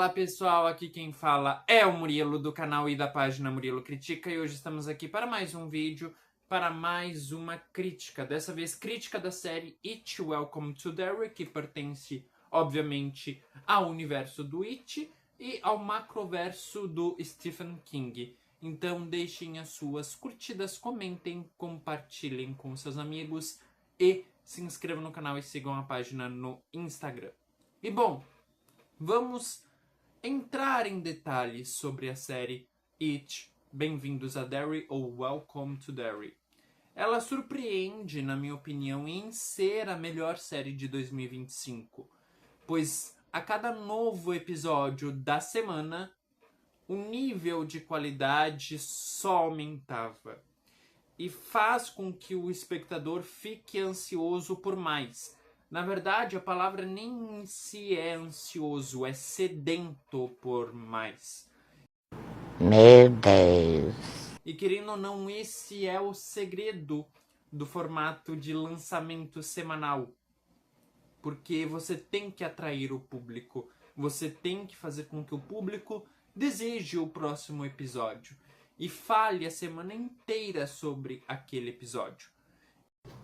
Fala pessoal, aqui quem fala é o Murilo do canal e da página Murilo Critica e hoje estamos aqui para mais um vídeo, para mais uma crítica, dessa vez crítica da série It, Welcome to Derry, que pertence obviamente ao universo do It e ao macroverso do Stephen King. Então deixem as suas curtidas, comentem, compartilhem com seus amigos e se inscrevam no canal e sigam a página no Instagram. E bom, vamos entrar em detalhes sobre a série It, Bem-vindos a Derry ou Welcome to Derry. Ela surpreende, na minha opinião, em ser a melhor série de 2025, pois a cada novo episódio da semana, o nível de qualidade só aumentava e faz com que o espectador fique ansioso por mais. Na verdade, a palavra nem em si é ansioso, é sedento por mais. Meu Deus. E querendo ou não, esse é o segredo do formato de lançamento semanal. Porque você tem que atrair o público, você tem que fazer com que o público deseje o próximo episódio e fale a semana inteira sobre aquele episódio.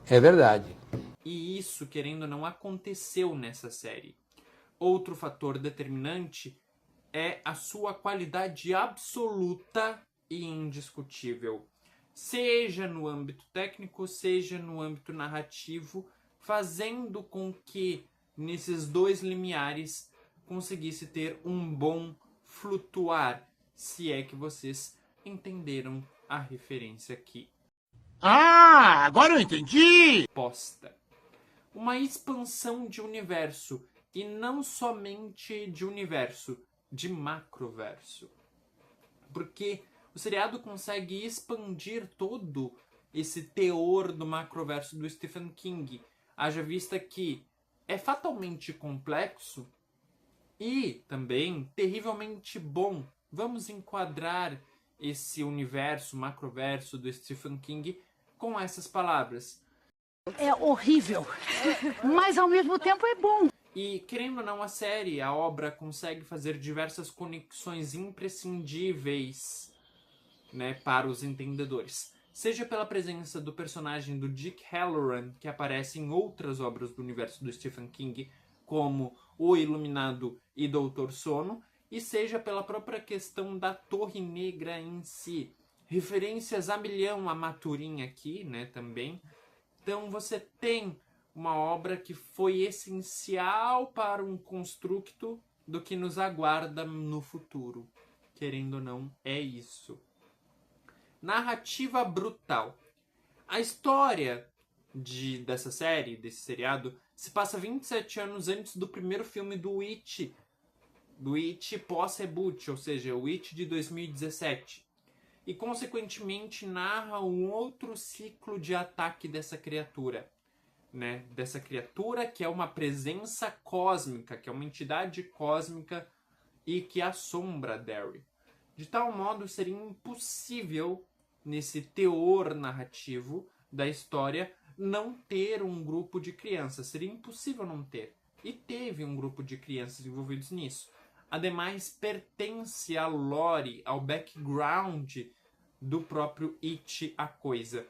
É verdade. E isso, querendo ou não, aconteceu nessa série. Outro fator determinante é a sua qualidade absoluta e indiscutível. Seja no âmbito técnico, seja no âmbito narrativo, fazendo com que, nesses dois limiares, conseguisse ter um bom flutuar, se é que vocês entenderam a referência aqui. Ah, agora eu entendi! Posta. Uma expansão de universo, e não somente de universo, de macroverso. Porque o seriado consegue expandir todo esse teor do macroverso do Stephen King, haja vista que é fatalmente complexo e também terrivelmente bom. Vamos enquadrar esse universo, macroverso do Stephen King com essas palavras. É horrível, mas ao mesmo tempo é bom. E, querendo ou não, a série, a obra, consegue fazer diversas conexões imprescindíveis, né, para os entendedores. Seja pela presença do personagem do Dick Hallorann, que aparece em outras obras do universo do Stephen King, como O Iluminado e Doutor Sono, e seja pela própria questão da Torre Negra em si. Referências a milhão a Maturin aqui, né, também. Então você tem uma obra que foi essencial para um construto do que nos aguarda no futuro. Querendo ou não, é isso. Narrativa brutal. A história dessa série, desse seriado, se passa 27 anos antes do primeiro filme do It pós-reboot, ou seja, o It de 2017. E, consequentemente, narra um outro ciclo de ataque dessa criatura. Né? Dessa criatura que é uma presença cósmica, que é uma entidade cósmica e que assombra Derry. De tal modo, seria impossível, nesse teor narrativo da história, não ter um grupo de crianças. Seria impossível não ter. E teve um grupo de crianças envolvidos nisso. Ademais, pertence à lore, ao background do próprio It, a coisa.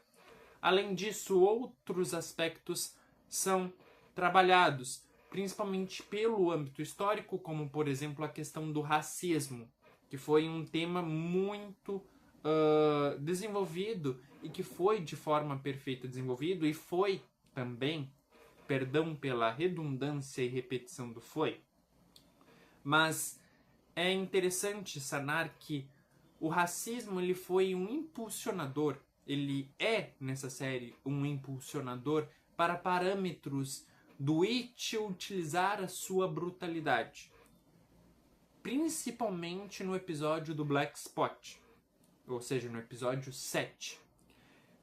Além disso, outros aspectos são trabalhados, principalmente pelo âmbito histórico, como, por exemplo, a questão do racismo, que foi um tema muito desenvolvido e que foi de forma perfeita desenvolvido e foi também, perdão pela redundância e repetição do foi, mas é interessante sanar que o racismo ele foi um impulsionador, ele é, nessa série, um impulsionador para parâmetros do It utilizar a sua brutalidade. Principalmente no episódio do Black Spot, ou seja, no episódio 7.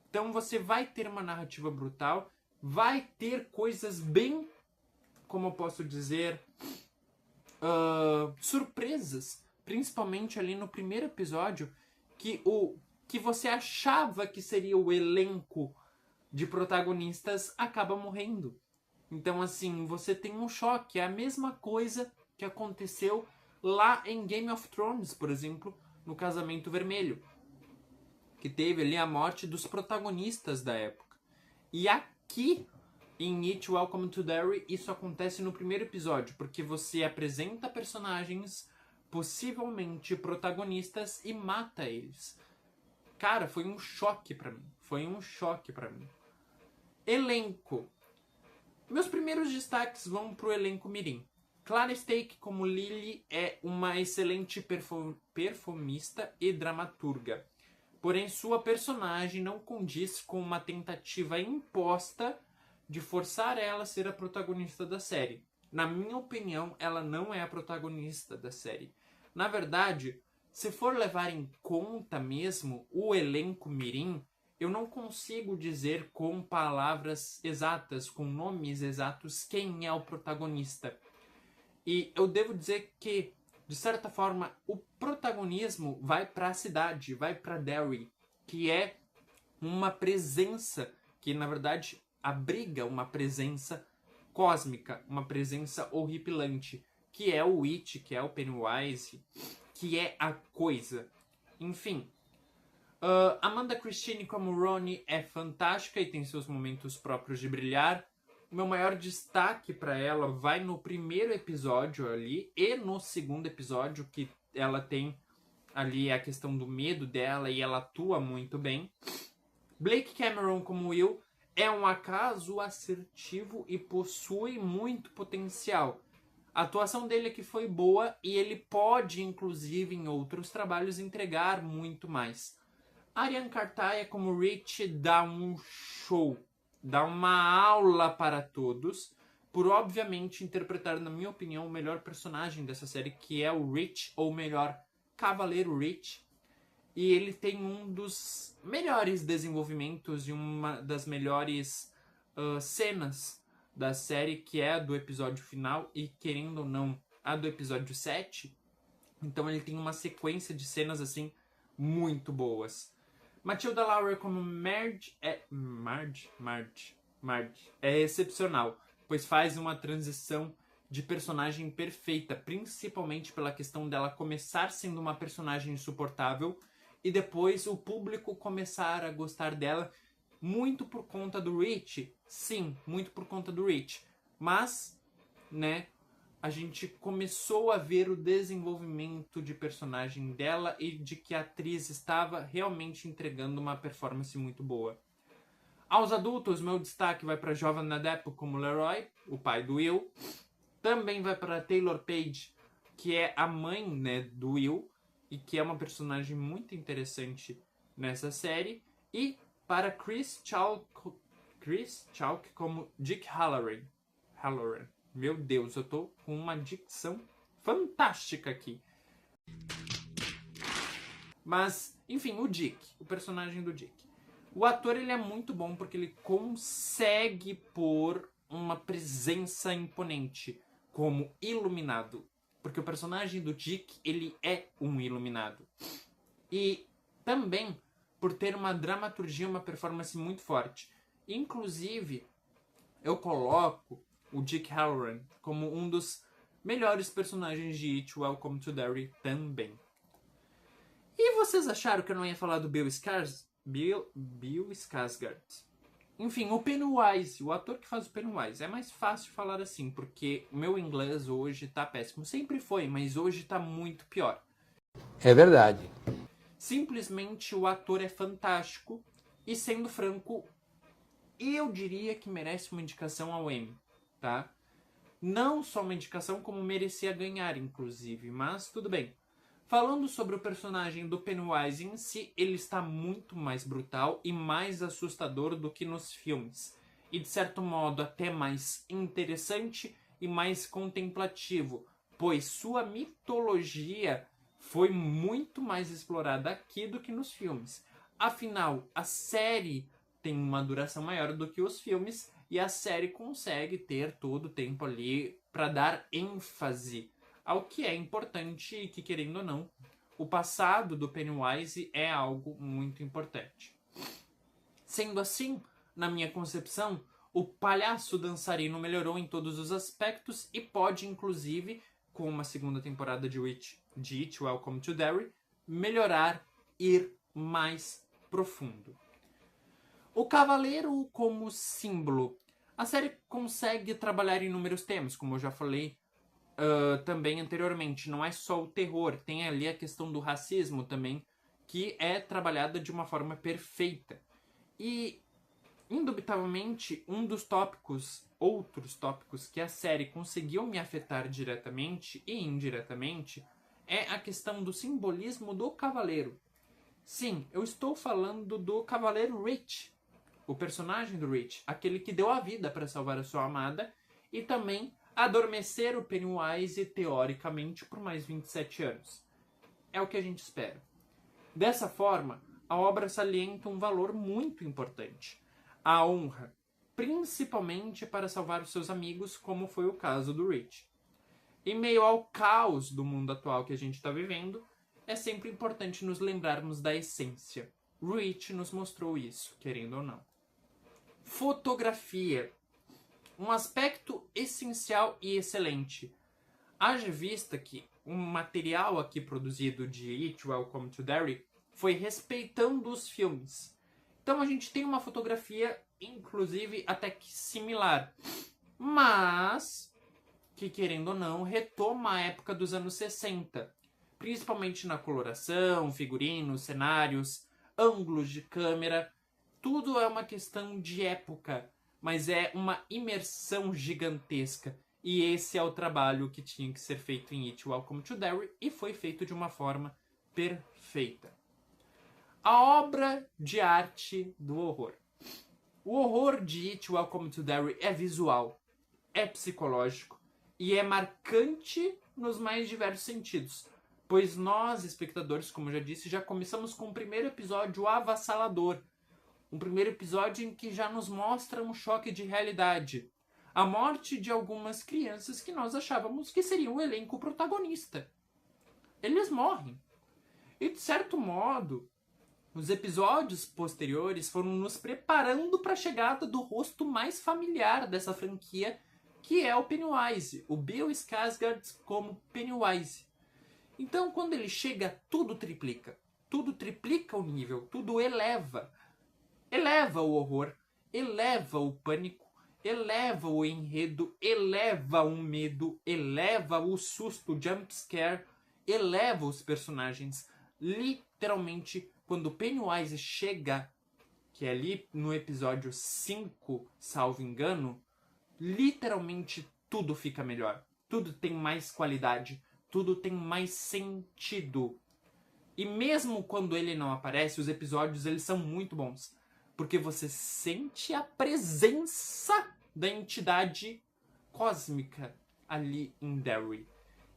Então você vai ter uma narrativa brutal, vai ter coisas bem, como eu posso dizer, surpresas, principalmente ali no primeiro episódio, que você achava que seria o elenco de protagonistas acaba morrendo. Então, assim, você tem um choque. É a mesma coisa que aconteceu lá em Game of Thrones, por exemplo, no Casamento Vermelho, que teve ali a morte dos protagonistas da época. E aqui em It Welcome to Derry, isso acontece no primeiro episódio, porque você apresenta personagens possivelmente protagonistas e mata eles. Cara, foi um choque pra mim. Elenco. Meus primeiros destaques vão pro elenco mirim. Clara Stake como Lily é uma excelente perfumista e dramaturga. Porém, sua personagem não condiz com uma tentativa imposta de forçar ela a ser a protagonista da série. Na minha opinião, ela não é a protagonista da série. Na verdade, se for levar em conta mesmo o elenco mirim, eu não consigo dizer com palavras exatas, com nomes exatos, quem é o protagonista. E eu devo dizer que, de certa forma, o protagonismo vai para a cidade, vai para Derry, que é uma presença que, na verdade, abriga uma presença cósmica, uma presença horripilante, que é o It, que é o Pennywise, que é a coisa. Enfim, Amanda Christine como Ronnie é fantástica e tem seus momentos próprios de brilhar. O meu maior destaque para ela vai no primeiro episódio ali e no segundo episódio, que ela tem ali a questão do medo dela e ela atua muito bem. Blake Cameron como Will é um acaso assertivo e possui muito potencial. A atuação dele aqui foi boa e ele pode, inclusive, em outros trabalhos, entregar muito mais. Aryan Cartaya como Rich dá um show, dá uma aula para todos, por obviamente interpretar, na minha opinião, o melhor personagem dessa série, que é o Rich, ou melhor, Cavaleiro Rich. E ele tem um dos melhores desenvolvimentos e uma das melhores cenas da série, que é a do episódio final e, querendo ou não, a do episódio 7. Então ele tem uma sequência de cenas assim muito boas. Matilda Lowry como Marge é excepcional, pois faz uma transição de personagem perfeita, principalmente pela questão dela começar sendo uma personagem insuportável e depois o público começar a gostar dela muito por conta do Rich. Sim, muito por conta do Rich. Mas, né, a gente começou a ver o desenvolvimento de personagem dela e de que a atriz estava realmente entregando uma performance muito boa. Aos adultos, meu destaque vai para Jovan Adepo como Leroy, o pai do Will. Também vai para Taylor Page, que é a mãe, né, do Will, e que é uma personagem muito interessante nessa série. E para Chris Chalk como Dick Halloran. Meu Deus, eu tô com uma dicção fantástica aqui. Mas, enfim, o personagem do Dick. O ator, ele é muito bom porque ele consegue pôr uma presença imponente como iluminado. Porque o personagem do Dick, ele é um iluminado. E também por ter uma dramaturgia, uma performance muito forte. Inclusive, eu coloco o Dick Halloran como um dos melhores personagens de It Welcome to Derry também. E vocês acharam que eu não ia falar do Bill Skarsgård? Enfim, o Pennywise, o ator que faz o Pennywise. É mais fácil falar assim, porque o meu inglês hoje tá péssimo. Sempre foi, mas hoje tá muito pior. É verdade. Simplesmente o ator é fantástico e, sendo franco, eu diria que merece uma indicação ao Emmy, tá? Não só uma indicação, como merecia ganhar, inclusive, mas tudo bem. Falando sobre o personagem do Pennywise em si, ele está muito mais brutal e mais assustador do que nos filmes. E, de certo modo, até mais interessante e mais contemplativo, pois sua mitologia foi muito mais explorada aqui do que nos filmes. Afinal, a série tem uma duração maior do que os filmes e a série consegue ter todo o tempo ali para dar ênfase ao que é importante e que, querendo ou não, o passado do Pennywise é algo muito importante. Sendo assim, na minha concepção, o palhaço dançarino melhorou em todos os aspectos e pode, inclusive, com uma segunda temporada de It, Welcome to Derry, melhorar, ir mais profundo. O Cavaleiro como símbolo. A série consegue trabalhar inúmeros temas, como eu já falei também anteriormente. Não é só o terror, tem ali a questão do racismo também, que é trabalhada de uma forma perfeita. E, indubitavelmente, outros tópicos que a série conseguiu me afetar diretamente e indiretamente, é a questão do simbolismo do cavaleiro. Sim, eu estou falando do Cavaleiro Rich, o personagem do Rich, aquele que deu a vida para salvar a sua amada e também adormecer o Pennywise, teoricamente, por mais 27 anos. É o que a gente espera. Dessa forma, a obra salienta um valor muito importante: a honra, principalmente para salvar os seus amigos, como foi o caso do Rich. Em meio ao caos do mundo atual que a gente está vivendo, é sempre importante nos lembrarmos da essência. Rich nos mostrou isso, querendo ou não. Fotografia. Um aspecto essencial e excelente. Haja vista que o material aqui produzido de It, Welcome to Derry foi respeitando os filmes. Então a gente tem uma fotografia, inclusive, até que similar. Mas que, querendo ou não, retoma a época dos anos 60. Principalmente na coloração, figurinos, cenários, ângulos de câmera. Tudo é uma questão de época, mas é uma imersão gigantesca. E esse é o trabalho que tinha que ser feito em It, Welcome to Derry, e foi feito de uma forma perfeita. A obra de arte do horror. O horror de It, Welcome to Derry é visual, é psicológico e é marcante nos mais diversos sentidos. Pois nós, espectadores, como eu já disse, já começamos com o primeiro episódio avassalador. Um primeiro episódio em que já nos mostra um choque de realidade. A morte de algumas crianças que nós achávamos que seriam o elenco protagonista. Eles morrem. E, de certo modo, os episódios posteriores foram nos preparando para a chegada do rosto mais familiar dessa franquia, que é o Pennywise, o Bill Skarsgård como Pennywise. Então, quando ele chega, tudo triplica. Tudo triplica o nível, tudo eleva. Eleva o horror, eleva o pânico, eleva o enredo, eleva o medo, eleva o susto, o jump scare, eleva os personagens. Literalmente, quando Pennywise chega, que é ali no episódio 5, salvo engano, literalmente tudo fica melhor. Tudo tem mais qualidade, tudo tem mais sentido. E mesmo quando ele não aparece, os episódios eles são muito bons. Porque você sente a presença da entidade cósmica ali em Derry.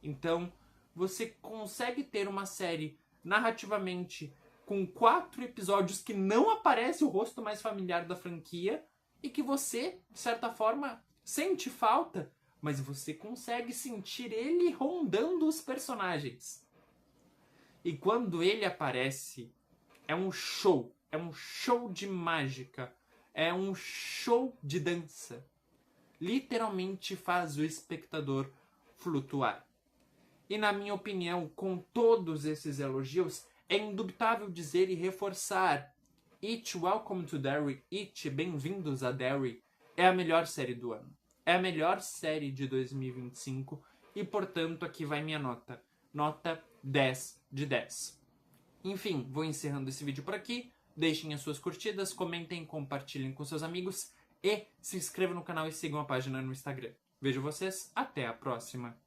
Então, você consegue ter uma série narrativamente com 4 episódios que não aparece o rosto mais familiar da franquia e que você, de certa forma, sente falta, mas você consegue sentir ele rondando os personagens. E quando ele aparece, é um show. É um show de mágica. É um show de dança. Literalmente faz o espectador flutuar. E na minha opinião, com todos esses elogios, é indubitável dizer e reforçar: It, Welcome to Derry, It, Bem-vindos a Derry, é a melhor série do ano. É a melhor série de 2025 e, portanto, aqui vai minha nota. Nota 10 de 10. Enfim, vou encerrando esse vídeo por aqui. Deixem as suas curtidas, comentem, compartilhem com seus amigos e se inscrevam no canal e sigam a página no Instagram. Vejo vocês, até a próxima!